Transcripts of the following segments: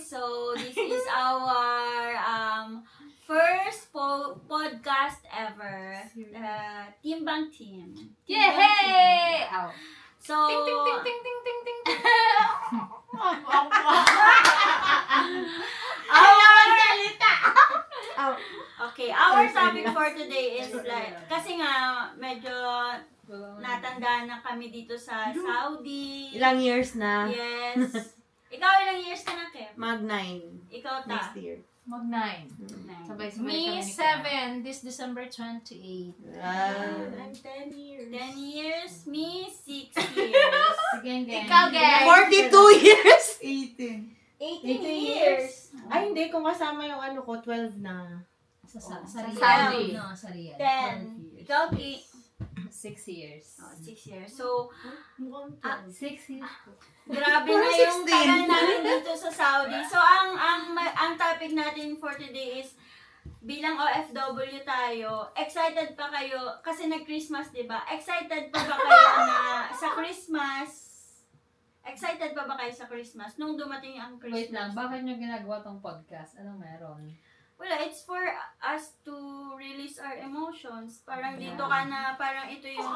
guys. So, this is our first podcast ever. Timbang Team. Yay! Ow. So, Ting, ting, ting, ting, ting, ting, ting, ting. okay, our topic for today is like, kasi nga, medyo natanda na kami dito sa Saudi. Ilang years na? Yes. Ikaw ilang years ka na, Kev? Mag 9. Ikaw ta? Next year. Mag-9. Nine. Sabay-sabay Me, kami ni 7, this December 28. Ah. 10 years. 10 years, me, 6 years. Sige, gang. Ikaw, gang. 42 years! 18. 18 years. Ay, hindi. Kung kasama yung ano ko, 12 na. Sa Sa Riyadh. Saudi. No, sa Riyadh. 10. Ikaw, Ki? 6 years. 6 years. So, Mukhang Ah, 6 years po. grabe na yung tagal namin dito sa Saudi. So, ang topic natin for today is, bilang OFW tayo, excited pa kayo, kasi nag-Christmas, di ba? Excited pa ba kayo na sa Christmas? Excited pa ba kayo sa Christmas? Nung dumating ang Christmas? Wait lang, bakit nyo ginagawa tong podcast? Anong meron? Wala, it's for us to release our emotions. Parang dito ka na, parang ito yung...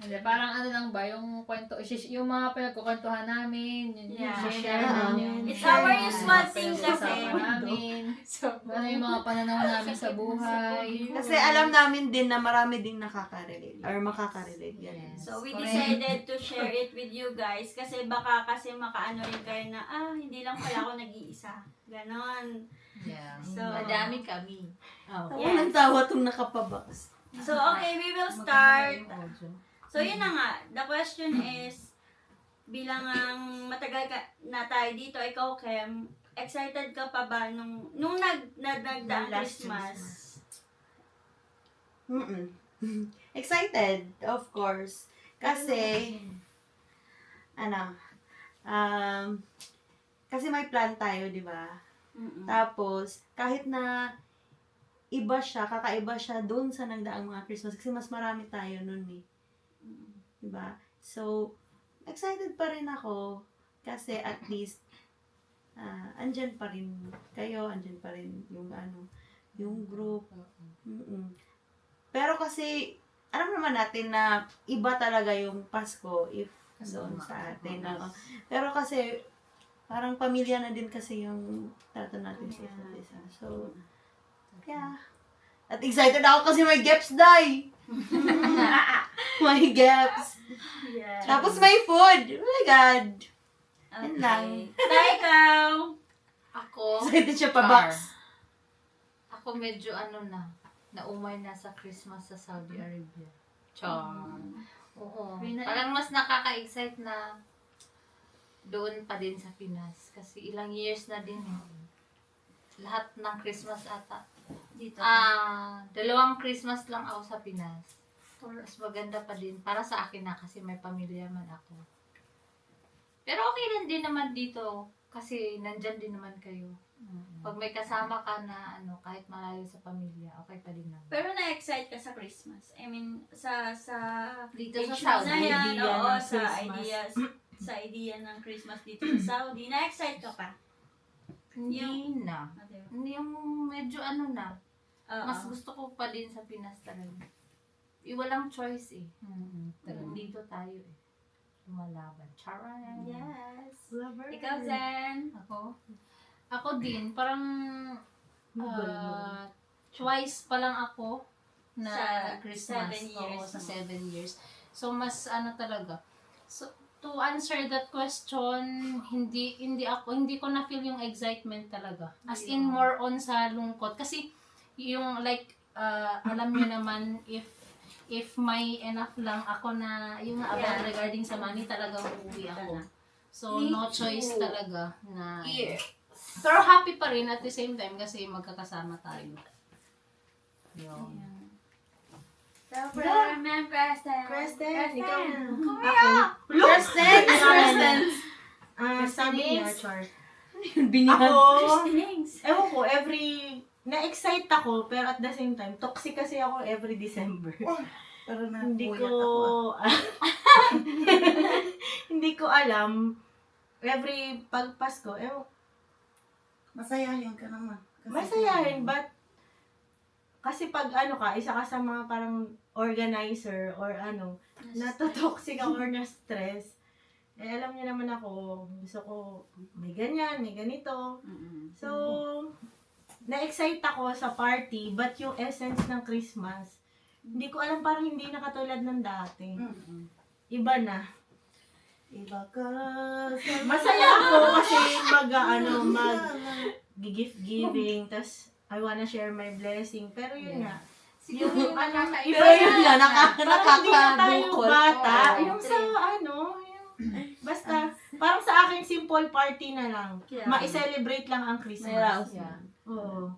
Hindi, parang ano lang ba, yung kwento, yung mga pinagkukwentuhan namin, yung Yeah. share Yeah. namin. It's our usual thing kasi. Pinag-usapan namin. Ano yung mga pananaw namin sa buhay. Kasi alam namin din na marami ding nakaka-relate or makaka-relate. Yan. Yes. So, we Correct. decided to share it with you guys kasi baka kasi makaano rin kayo na, hindi lang pala ako nag-iisa. Ganon. Yeah. So, Madami kami. Oh. Ako Yes. nagtawa tong nakapabox. So, okay, we will start. So, yun na nga. The question is, bilang ang matagal na tayo dito, ikaw, Kem, excited ka pa ba nung nagdaang Last Christmas? Mm-mm. Excited, of course. Kasi, kasi may plan tayo, di ba? Mm-mm. Tapos, kahit na kakaiba siya doon sa nagdaang mga Christmas kasi mas marami tayo noon eh. Diba? So, excited pa rin ako kasi at least andyan pa rin kayo, andyan pa rin yung group. Mm-mm. Pero kasi, alam naman natin na iba talaga yung Pasko if doon sa atin. Pero kasi, parang pamilya na din kasi yung trato natin sa isa't isa. So, yeah. At excited ako kasi may gaps, Day! May gaps. Yeah. Tapos may food. Oh my God. Yan lang. Tayo, ikaw. Ako, Excited siya pa box. ako medyo naumay na sa Christmas sa Saudi Arabia. Char. Oo. Parang mas nakaka-excite na doon pa din sa Pinas. Kasi ilang years na din. Lahat ng Christmas ata. Dito. 2 Christmas lang ako sa Pinas. Mas maganda pa din. Para sa akin na kasi may pamilya man ako. Pero okay lang din naman dito. Kasi nandyan din naman kayo. Pag may kasama ka na kahit malayo sa pamilya, okay pa din naman. Pero na-excite ka sa Christmas. I mean, sa Dito sa age Saudi, na yan, idea oo, ng sa Christmas. sa idea ng Christmas dito sa Saudi. Na-excite ka pa? Hindi na. Yung medyo na. Oo. Mas gusto ko pa din sa Pinas talaga. Walang choice eh. Dito tayo eh. Lumalaban. Charan. Yes. Lover. Ikaw, Zen. Ako din, parang twice pa lang ako na Sa Christmas. 7 years Oo, sa mo. 7 years. So, mas talaga. So, to answer that question, hindi ko na feel yung excitement talaga. As in, more on sa lungkot. Kasi, yung alam nyo naman, if may enough lang ako na, yung about regarding sa money, talagang uuwi ako. So, no choice talaga na. Pero happy pa rin at the same time kasi magkakasama tayo. Yun. So, Brother Preston. Preston, ikaw na. Preston! Sabi niya, Char. Binihan. Ako, Thanks. ewan ko, na-excite ako, pero at the same time, toxic kasi ako every December. Pero Hindi napuyat ko, ako. hindi ko alam, every pag Pasko, Masayahin ka naman. Kasi Masayahin, but kasi pag isa ka sa mga parang organizer or natotoxic ako or na-stress, alam niyo naman ako, gusto ko may ganyan, may ganito. So, na-excite ako sa party, but yung essence ng Christmas, hindi ko alam, parang hindi na katulad ng dati. Iba na. Iba ka. Masaya ako kasi gift giving, tas I wanna share my blessing. Pero yun nga, Siguro yung Pero yun nga, parang hindi na tayo nakakabukol. bata. Oo. Yung sa basta, parang sa akin simple party na lang. Yeah. Ma-celebrate lang ang Christmas. Yeah. Oo.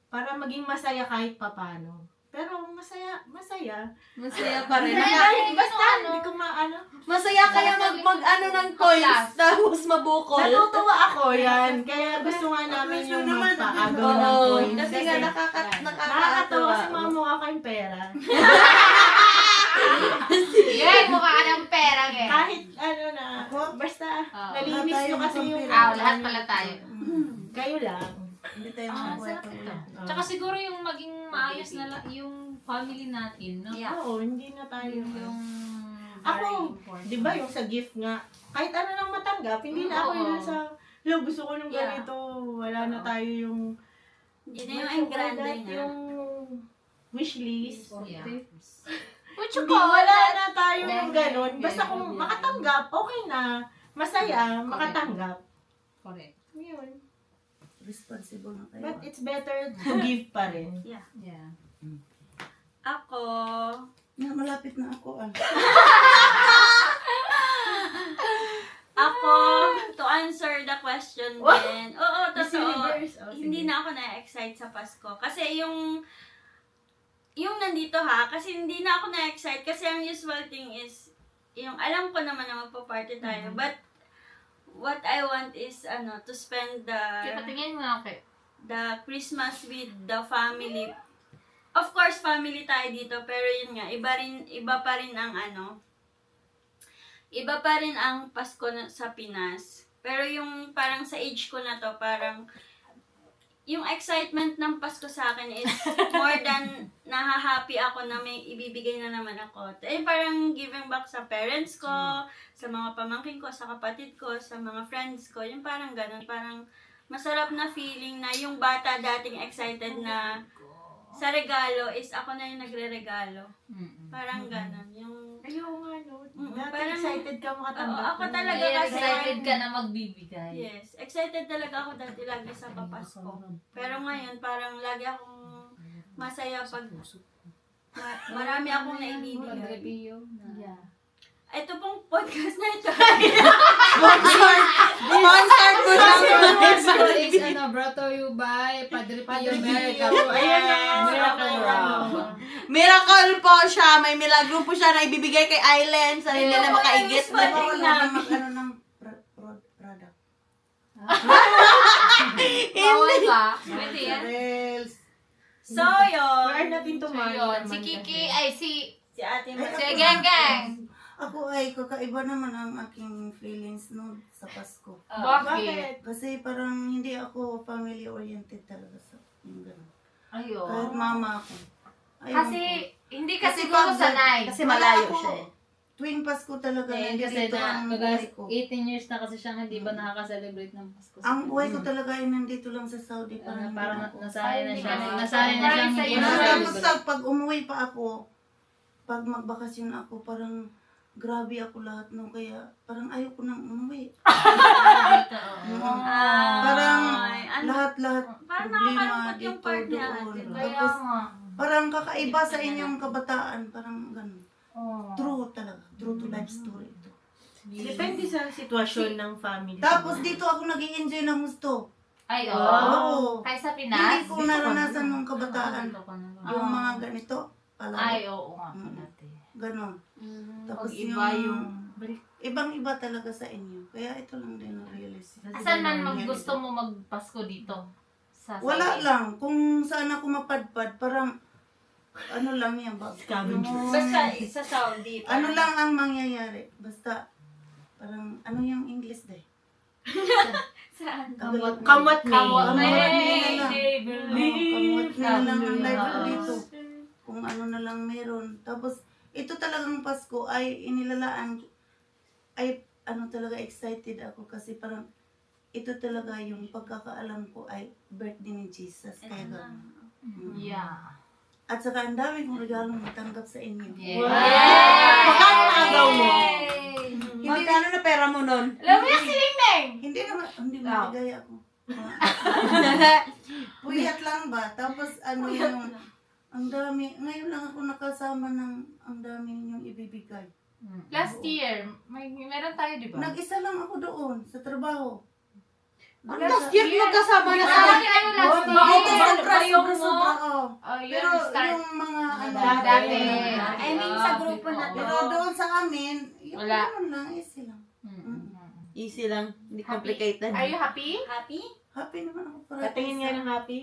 Para maging masaya kahit papano. Pero masaya. Masaya pa rin. Basta, hindi ko Masaya kaya mag ng coins tapos mabukol. natutuwa ako yan. Kaya gusto nga namin yung magpaagaw ng Oo. coins. Kasi nga nakakatawa nakakatawa. kasi mga mukha kayong pera. Yeah, mukha ka ng pera eh. Kahit basta nalinis nyo kasi yung Lahat pala tayo. kayo lang. Hindi tayo Sarap ito. Tsaka siguro yung maging maayos na lang yung family natin, no? Yeah. Oo, hindi na tayo. Yung Ako, di ba yung sa gift nga, kahit ano lang matanggap, hindi na ako yun sa, gusto ko ng Yeah. ganito, wala na tayo yung, Hindi na yung ang grande nga. yung wish list. Yeah. Hindi, wala na tayo ng ganun. Basta kung makatanggap, okay na. Masaya, makatanggap. Correct. Yun. responsible na tayo. But it's better to give pa rin. Yeah. Ako, Malapit na ako to answer the question What? din. Oo, Miss totoo. Universe. Oh, Hindi sige. na ako na-excite sa Pasko. Kasi yung nandito kasi hindi na ako na-excite. Kasi ang usual thing is, yung alam ko naman na magpa-party tayo. But, what I want is, to spend Patingin mo ako. the Christmas with the family. Of course, family tayo dito, pero yun nga, iba pa rin ang Pasko sa Pinas. Pero yung parang sa age ko na to, parang yung excitement ng Pasko sa akin is more than nahahappy ako na may ibibigay na naman ako. Parang giving back sa parents ko, sa mga pamangkin ko, sa kapatid ko, sa mga friends ko. Yung parang ganun, parang masarap na feeling na yung bata dating excited na sa regalo is ako na yung nagre-regalo. Parang ganun. Yung Ayun nga, Dati parang- excited ka makatanggap. Oo, ako nun. talaga kasi. Excited ka na magbibigay. Yes, excited talaga ako dati lagi sa Papasko. Pero ngayon, parang lagi akong masaya pag marami akong naibibigay. Yeah. Ito pong podcast na ito. Sponsored po siya. is brought to you by Padre Pio America. Ayan na. Miracle Rock. Miracle po siya. May milagro po siya na ibibigay kay Island sa hindi na makaigit. Ayun, Bawal Tingnan. na mag-ano ng product. Bawal ba? Pwede yan. Reels. So, Where yun. natin So tumali yun, naman si Kiki, kasi. ay si Si Ate Mas. Gang. Ako ay kakaiba naman ang aking feelings no sa Pasko. Bakit? Kasi parang hindi ako family-oriented talaga sa yung gano'n. Kahit Ayun. mama ako. Ayun Kasi, po. hindi ka Kasi siguro pag- sanay. Kasi malayo Ako, siya eh. Tuwing Pasko talaga, Eh, kasi nandito ang buhay ko. 18 years na kasi siyang hindi ba nakaka-celebrate ng Pasko. Ang buhay ko talaga ay nandito lang sa Saudi. Parang Parang hindi ako. nasahay na siya. Ay, Nasahay na siyang hindi Parang Tapos na-celebrate. pag umuwi pa ako, pag magbakasyon ako, parang grabe ako lahat nung kaya parang ayoko nang umuwi. Parang lahat-lahat Parang problema nakakalungkot yung dito part niya, doon. diba? Kaya Tapos nga. parang kakaiba sa inyong kabataan, parang ganun. Oh. True talaga, true to life story ito. Depende sa sitwasyon ng family. Tapos dito ako nag-i-enjoy ng gusto. Ay, oo. Oo. Kaya sa Hindi Pinas? ko naranasan nung kabataan. Yung mga ganito, pala, Ay, oo nga. Dati. ganon. Tapos Pag iba yung... ibang-iba talaga sa inyo. Kaya ito lang din na-realize. Asan man gusto mo magpasko dito? Sa Wala Saudi? lang. Kung saan ako mapadpad, parang ano lang yan ba? Scavengers. Basta sa Saudi. Ano lang ang mangyayari. Basta, parang, ano yung English de? Sa Saan? Kamot me. Kamot me Kamot na lang. Baby. Kamot me na lang ang live Oo. dito. Kung ano na lang meron. Tapos, ito talagang Pasko ay inilalaan, ay ano talaga excited ako kasi parang ito talaga yung pagkakaalam ko ay birthday ni Jesus. Kaya gano'n. Yeah. At saka ang dami kong regalong matanggap sa inyo. Magkano na agaw mo? Magkano na pera mo nun? Hindi naman, hindi mabigay ako. Puyat lang ba? Tapos ano yung, ang dami, ngayon lang ako nakasama ng ang dami ninyong ibibigay. Last year, meron tayo, di ba? Nag-isa lang ako doon sa trabaho. Ano last year magkasama na sa... Last year, last year. Sobra. Oh, yun, Pero start. yung mga ano, Dati. I mean, sa grupo na to. Pero doon sa amin, yung Wala. ganun lang, easy lang. Easy lang, hindi complicated. Are you happy? Happy? Happy naman ako para. Katingin nga ng happy.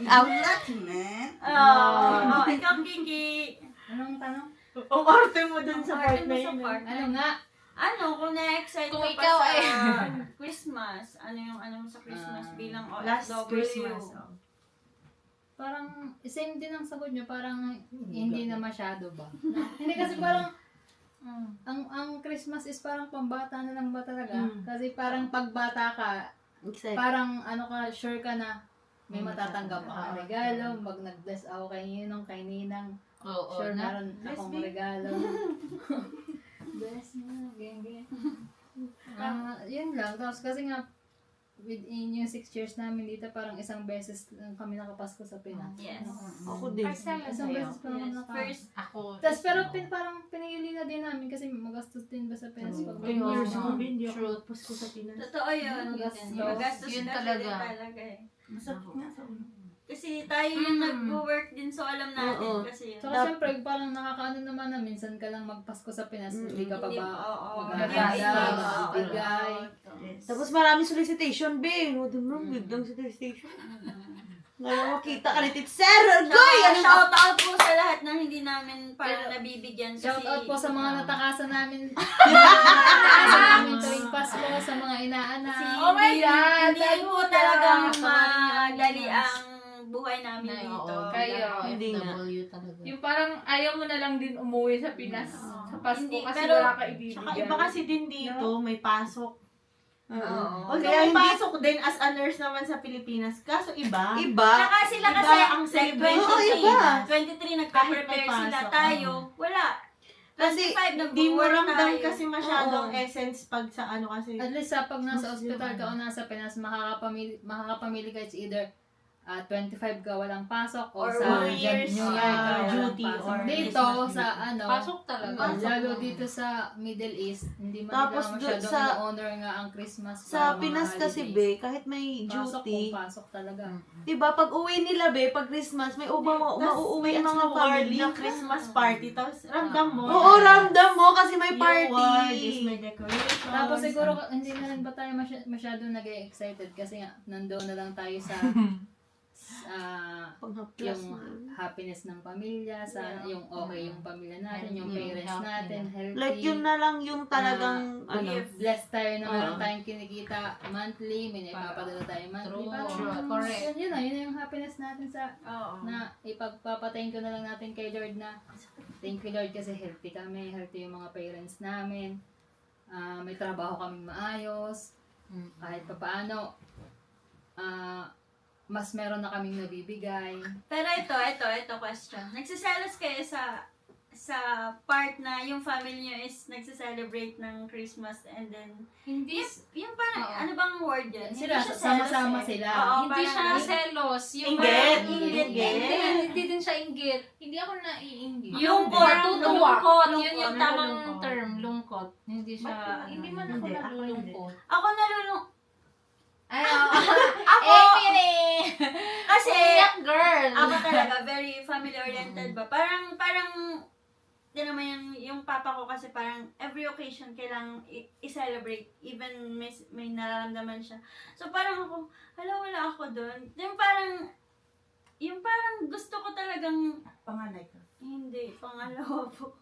I'm lucky, man. Oh, ikaw, Kinky. Anong tanong? Ang arte mo dun sa part Arte mo na sa yun. part. Ano nga? Ano, kung na-excite Kung ka ikaw pa sa ay- Christmas, ano yung ano mo sa Christmas bilang OFW? Last Christmas. oh. Parang same din ang sagot nyo, parang hindi na masyado ba? Hindi kasi parang ang Christmas is parang pambata na lang ba talaga? Kasi parang pagbata ka, Excited. parang ano ka, sure ka na may matatanggap ka regalo, pag nag-bless ako kay Ninong, kay Ninang, Oo, sure na. meron akong regalo. Bless mo, ganyan. Yun lang. Tapos kasi nga, within yung 6 years namin dito, parang isang beses lang kami nakapasko sa Pinas. Yes. Ako din. Parcel Isang sa'yo. beses pa naman Yes. naka... First, Ako. Tapos pero parang pinili na din namin kasi magastos din ba sa Pinas pag 10 years Oo. ko, hindi ako True. Pasko sa Pinas. totoo yun. Gastos. Magastos Yun kasi talaga. din talaga eh. Masakit nga sa ulo. Kasi tayo yung nag-work din, so alam natin Oo. kasi yun. Saka siyempre, parang nakakaano naman na minsan ka lang magpasko sa Pinas, hindi ka pa Hindi- ba oo, mag-aanda, oo, magbigay. Yes. Tapos maraming solicitation, be. No, dun lang, biglang solicitation. Ngayon makita ka ni Titser. Goy! Shout out po sa lahat ng hindi namin parang nabibigyan kasi Shout out po sa mga natakasan namin. Natakasan namin tuwing Pasko, sa mga inaanak. kasi Oh my hindi- God, hindi tayo po na. talagang Kawarin madali niyo. ang buhay namin dito. Kayo. Hindi nga. OFW talaga. Yung parang ayaw mo na lang din umuwi sa Pinas sa Pasko Hindi, kasi pero- wala ka ibibigay. Tsaka iba kasi din dito, may pasok. Oo. Although Kaya may hindi- pasok din as a nurse naman sa Pilipinas, kaso iba. Iba. Tsaka sila Iba kasi ang celebration. 23, iba. 23 nagpa-prepare Kahit may sila, pasok. tayo, wala. Kasi 25 Hindi mo nag-work ramdam tayo. kasi masyadong Oo. essence pag sa ano kasi. At least pag nasa ospital ka o nasa Pinas, makakapamili ka it's either 25 ka walang pasok o Or sa New Year's, New Year ka walang duty pasok. or Dito Christmas sa duty. ano, Pasok talaga. lalo dito sa Middle East, hindi man Tapos nila doon masyadong sa- honor nga ang Christmas. sa mga Pinas kasi, holidays. be, kahit may Pasok duty, kung pasok talaga. diba, pag uwi nila, be, pag Christmas, may mauuwi ang mga award family. na Christmas party. Tapos ramdam mo. Oo, ramdam mo kasi may Yung party. award is may decoration. Tapos siguro hindi na rin ba tayo masyadong nag-excited kasi nga nandoon na lang tayo sa Panghaplas yung na. happiness ng pamilya, sa yung okay yung pamilya natin, yung Yung parents health natin, healthy. Like, yun na lang yung talagang, ano, Blessed tayo na meron Oo. tayong kinikita monthly, may naipapadala tayo monthly. True, Parang, true, correct. Yun na yung happiness natin sa Oo. na ipagpapatayin ko na lang natin kay Lord na thank you Lord kasi healthy kami, healthy yung mga parents namin. May trabaho kaming maayos. Kahit papaano, mas meron na kaming nabibigay. Pero ito question. Nagsiselos kayo sa part na yung family nyo is nagse-celebrate ng Christmas and then Hindi, yung parang, Oo. ano bang word yun? Sila, Hindi siya sama-sama selos sila. Oo, hindi parang- siya selos. Yung Inggit. parang- Inggit. Hindi din siya inggit. Hindi ako naiinggit. Lungkot. Natutuwa. Lungkot. Yun yung Lungkot. tamang Lungkot. term, lungkot. Hindi siya, Ba't hindi man ako hindi? Ako nalulungkot. Ako Ay, oo. Ako, Mini! kasi, Iyak girl! ako talaga, very family-oriented ba? Parang, di naman yung papa ko kasi parang every occasion kailangang i-celebrate. Even may nararamdaman siya. So parang ako, wala ako doon. Yung parang gusto ko talagang Panganay ka. Hindi, pangalawa po.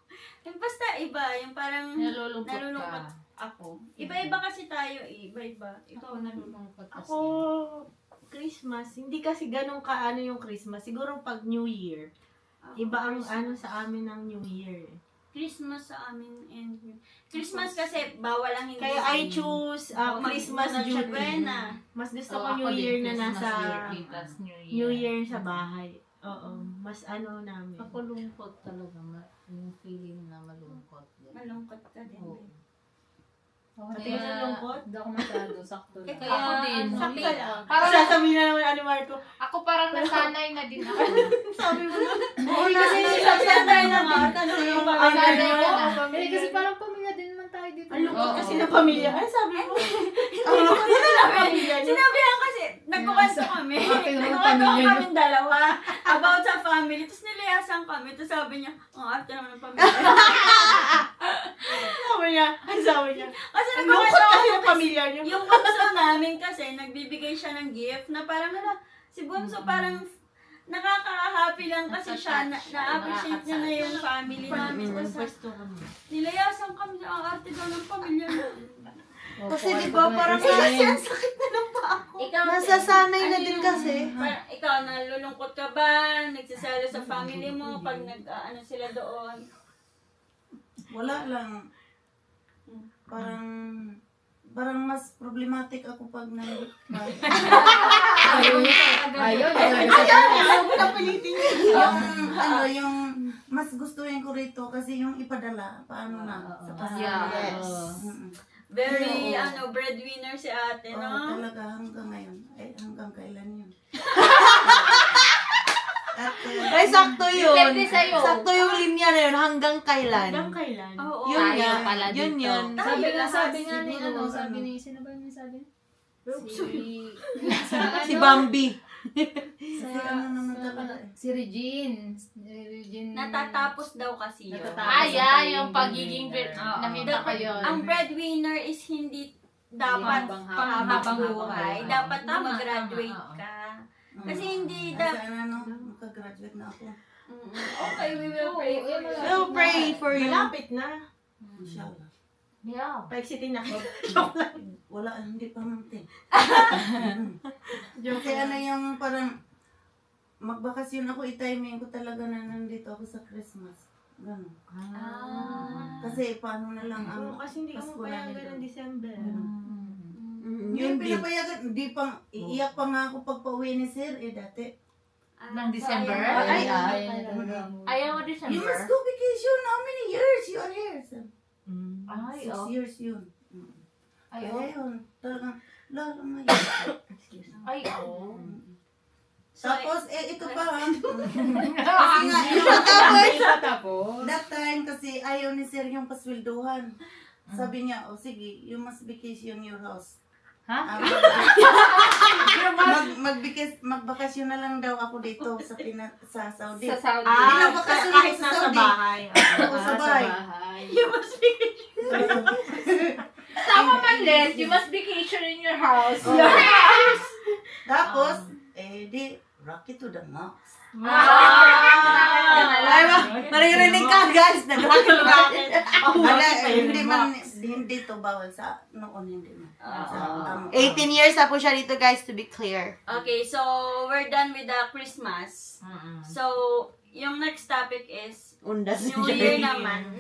Basta iba, yung parang Nalulungkot ka. ako. Iba-iba kasi tayo eh. Iba-iba. Ikaw Ako nalulungkot kasi. Ako, Christmas, hindi kasi ganun kaano yung Christmas. Siguro pag New Year. Iba ang ano sa amin ng New Year. Christmas sa amin and Christmas kasi bawal ang hindi. Kaya I choose Christmas duty. Buena. Mas gusto So, ko ako New din, Year na Christmas nasa duty, tas New Year. New Year sa bahay. Oo, mas ano namin. Ako lungkot talaga. Yung feeling na malungkot. din. Malungkot ka din. Oo. Pati ka sa lungkot? Hindi ako masyado, sakto lang. Kaya, Ako din. Sakto lang. Parang, Sasabihin na naman ni Marco, ako parang nasanay na din ako. sabi mo na, Oo, kasi sabihan tayo ng art. Ano yung Nasanay pamilya ka mo? na. Kasi parang pamilya din naman tayo dito. ang lungkot Oo. kasi ng pamilya. Ay, sabi mo. Ang lungkot ng pamilya niyo. Sinabihan kasi, nagkukwento kami. Nagkukwento kami dalawa about sa family. Tapos nilayasan kami. Tapos sabi niya, ang arte naman ng pamilya. Sabi niya. Kasi Ang lungkot nagkukwento kasi kami. ng pamilya niyo. Yung bunso namin kasi, nagbibigay siya ng gift na parang, si bunso parang nakaka-happy lang kasi siya, na-appreciate niya na yung family namin. Tapos Pwesto kami. nilayasan kami sa ang arte daw ng pamilya namin. Kasi di ba parang kasi ang sakit na ng paa ko. Ikaw, Nasasanay na ano din yung- kasi. Parang, ikaw, nalulungkot ka ba? Nagsasalo sa family mo pag ano sila doon? Wala lang. Parang mas problematic ako pag Ayaw, yung mas gustuhin ko rito kasi yung ipadala, paano na, sa Yeah. Yes. Very, Oo. breadwinner si ate, Oo, no? talaga hanggang ngayon. Ay, hanggang kailan yun? At, Ay, sakto yun. Depende sa'yo. Sakto yung linya na yun. Hanggang kailan. Hanggang kailan? Oo. Yun Tayo nga. pala Yun dito. yun. Sabi nga ni, Siguro, sabi ni, sino ba yung sabi? Si Bambi. kasi ano naman talaga eh. Si Regine. Regine. Natatapos daw kasi yun. Natatapos. Yung pagiging Oo. nakita ko yun. Ang breadwinner is hindi dapat panghabang buhay. Dapat na mag-graduate ka. Kasi hindi dapat... Makagraduate na ako. Okay, we will pray for you. We'll pray for you. Malapit na. Inshallah. Yeah. Paiksitin na. Wala, hindi pa munti. Kasi ano yung parang magbakasyon ako, i-timing ko talaga na nandito ako sa Christmas. Ganun. Kasi paano na lang ang Oo, kasi hindi ka Pasko mapayagan namin ng December. Hindi Yun din. pinapayagan, hindi pang iiyak pa nga ako pag pauwi ni Sir dati. Ng December? Ay, Ayaw mo You December? must go vacation, how many years you are here? Sabi, Ay, 6 years yun. Ay, Kaya yun, talagang lalo may. Ay, oh. Tapos, ito pa ha. Kasi nga, Tapos. that time kasi ayaw ni Sir yung pasweldohan. Sabi niya, sige, you must vacation your house. Ha? Magbakasyon na lang daw ako dito sa Saudi. Sa Saudi. Binabakasyon kahit ako sa nasa Saudi. bahay. Oo, sa bahay. Tama man, Les. You must vacation in your house. Tapos, di, rocky to the max. Ay, maririnig ka, guys. Nag-rocket. Hindi to bawal sa noon, hindi na. Sa, 18 years na po siya dito, guys, to be clear. Okay, so we're done with the Christmas. So, yung next topic is Undas New Year naman.